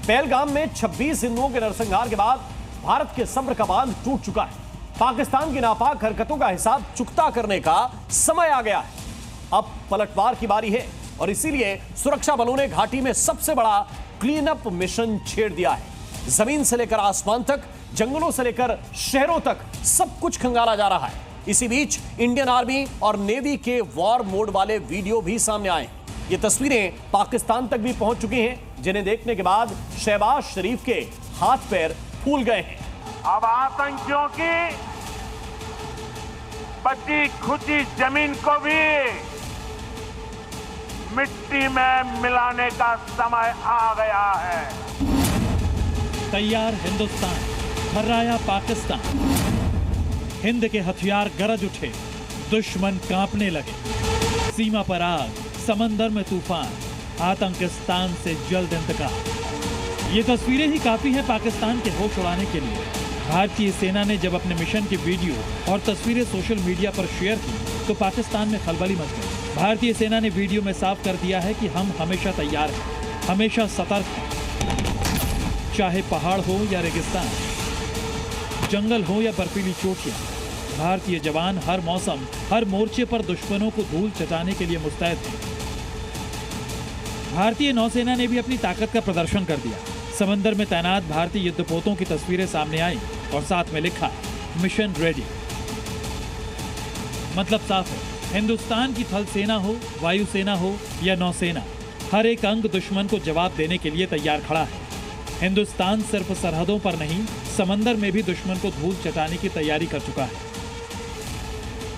पहलगाम में 26 हिंदुओं के नरसंहार के बाद भारत के सब्र का बांध टूट चुका है। पाकिस्तान की नापाक हरकतों का हिसाब चुकता करने का समय आ गया है। अब पलटवार की बारी है और इसीलिए सुरक्षा बलों ने घाटी में सबसे बड़ा क्लीन अप मिशन छेड़ दिया है। जमीन से लेकर आसमान तक, जंगलों से लेकर शहरों तक सब कुछ खंगाला जा रहा है। इसी बीच इंडियन आर्मी और नेवी के वॉर मोड वाले वीडियो भी सामने आए। ये तस्वीरें पाकिस्तान तक भी पहुंच चुकी हैं, जिन्हें देखने के बाद शहबाज शरीफ के हाथ पैर फूल गए हैं। अब आतंकियों की बची खुची जमीन को भी मिट्टी में मिलाने का समय आ गया है। तैयार हिंदुस्तान, थर्राया पाकिस्तान। हिंद के हथियार गरज उठे, दुश्मन कांपने लगे। सीमा पर आग, समंदर में तूफान, आतंकिस्तान से जल्द इंतकाम। ये तस्वीरें ही काफी हैं पाकिस्तान के होश उड़ाने के लिए। भारतीय सेना ने जब अपने मिशन की वीडियो और तस्वीरें सोशल मीडिया पर शेयर की तो पाकिस्तान में खलबली मच गई। भारतीय सेना ने वीडियो में साफ कर दिया है कि हम हमेशा तैयार हैं, हमेशा सतर्क हैं। चाहे पहाड़ हो या रेगिस्तान, जंगल हो या बर्फीली चोटियां, भारतीय जवान हर मौसम, हर मोर्चे पर दुश्मनों को धूल चटाने के लिए मुस्तैद हैं। भारतीय नौसेना ने भी अपनी ताकत का प्रदर्शन कर दिया। समंदर में तैनात भारतीय युद्धपोतों की तस्वीरें सामने आई और साथ में लिखा, मिशन रेडी। मतलब साफ है, हिंदुस्तान की थल सेना हो, वायुसेना हो या नौसेना, हर एक अंग दुश्मन को जवाब देने के लिए तैयार खड़ा है। हिंदुस्तान सिर्फ सरहदों पर नहीं, समंदर में भी दुश्मन को धूल चटाने की तैयारी कर चुका है।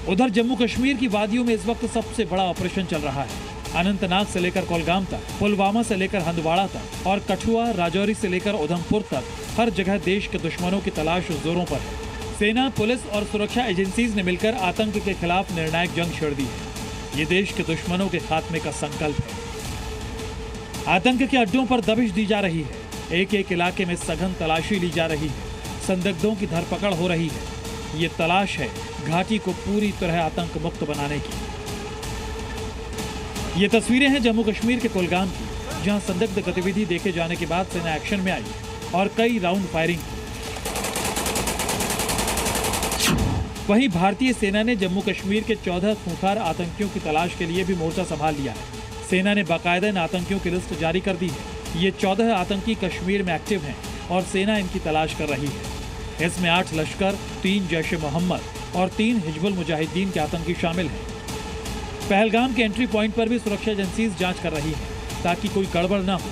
उधर जम्मू कश्मीर की वादियों में इस वक्त सबसे बड़ा ऑपरेशन चल रहा है। अनंतनाग से लेकर कोलगाम तक, पुलवामा से लेकर हंदवाड़ा तक और कठुआ, राजौरी से लेकर उधमपुर तक हर जगह देश के दुश्मनों की तलाश जोरों पर है। सेना, पुलिस और सुरक्षा एजेंसीज ने मिलकर आतंक के खिलाफ निर्णायक जंग छेड़ दी है। ये देश के दुश्मनों के खात्मे का संकल्प है। आतंक के अड्डों पर दबिश दी जा रही है। एक एक इलाके में सघन तलाशी ली जा रही है। संदिग्धों की धरपकड़ हो रही है। ये तलाश है घाटी को पूरी तरह आतंक मुक्त बनाने की। ये तस्वीरें हैं जम्मू कश्मीर के कुलगाम की, जहां संदिग्ध गतिविधि देखे जाने के बाद सेना एक्शन में आई और कई राउंड फायरिंग की। वहीं भारतीय सेना ने जम्मू कश्मीर के 14 खूंखार आतंकियों की तलाश के लिए भी मोर्चा संभाल लिया है। सेना ने बाकायदा इन आतंकियों की लिस्ट जारी कर दी है। ये 14 आतंकी कश्मीर में एक्टिव हैं और सेना इनकी तलाश कर रही है। इसमें 8 लश्कर, 3 जैश-ए-मोहम्मद और 3 हिजबुल मुजाहिदीन के आतंकी शामिल हैं। पहलगाम के एंट्री पॉइंट पर भी सुरक्षा एजेंसीज जांच कर रही है ताकि कोई गड़बड़ ना हो।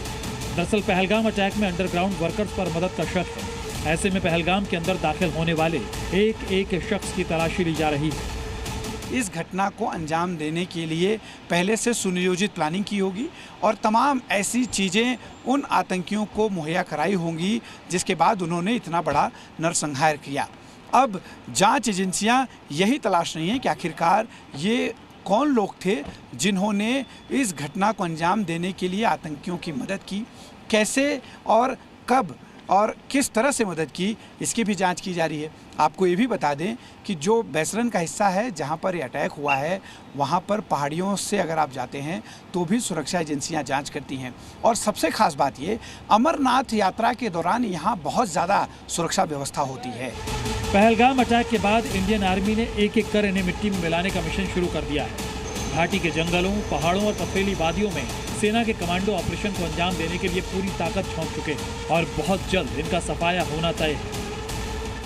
दरअसल पहलगाम अटैक में अंडरग्राउंड वर्कर्स पर मदद का शक है। ऐसे में पहलगाम के अंदर दाखिल होने वाले एक एक शख्स की तलाशी ली जा रही है। इस घटना को अंजाम देने के लिए पहले से सुनियोजित प्लानिंग की होगी और तमाम ऐसी चीज़ें उन आतंकियों को मुहैया कराई होंगी जिसके बाद उन्होंने इतना बड़ा नरसंहार किया। अब जांच एजेंसियां यही तलाश रही हैं कि आखिरकार ये कौन लोग थे जिन्होंने इस घटना को अंजाम देने के लिए आतंकियों की मदद की, कैसे और कब और किस तरह से मदद की, इसकी भी जांच की जा रही है। आपको ये भी बता दें कि जो बैसरन का हिस्सा है जहां पर ये अटैक हुआ है, वहां पर पहाड़ियों से अगर आप जाते हैं तो भी सुरक्षा एजेंसियां जांच करती हैं। और सबसे खास बात ये, अमरनाथ यात्रा के दौरान यहाँ बहुत ज़्यादा सुरक्षा व्यवस्था होती है। पहलगाम अटैक के बाद इंडियन आर्मी ने एक एक कर इन्हें मिट्टी में मिलाने का मिशन शुरू कर दिया है। घाटी के जंगलों, पहाड़ों और पथरीली वादियों में सेना के कमांडो ऑपरेशन को अंजाम देने के लिए पूरी ताकत झोंक चुके हैं और बहुत जल्द इनका सफाया होना तय है।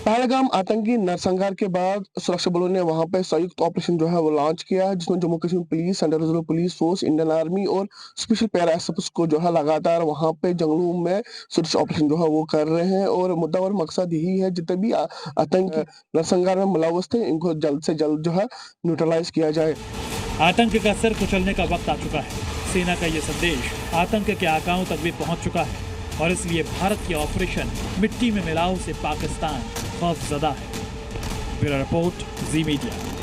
पहलगाम आतंकी नरसंहार के बाद सुरक्षा बलों ने वहां पे संयुक्त ऑपरेशन जो है वो लॉन्च किया है, जिसमें Jammu Kashmir police, central reserve police force, Indian army और स्पेशल पैरा एसएफ को जो है लगातार वहां पे जंगलों में सर्च ऑपरेशन जो है वो कर रहे हैं। और मुद्दा और मकसद यही है जितने भी आतंकी नरसंहार में मुलव्वस थे इनको जल्द से जल्द जो है न्यूट्रलाइज किया जाए। आतंक का सिर कुचलने का वक्त आ चुका है। सेना का ये संदेश आतंक के आकाओं तक भी पहुंच चुका है और इसलिए भारत के ऑपरेशन मिट्टी में मिलाओ से पाकिस्तान खौफजदा है। ब्यूरो रिपोर्ट, जी मीडिया।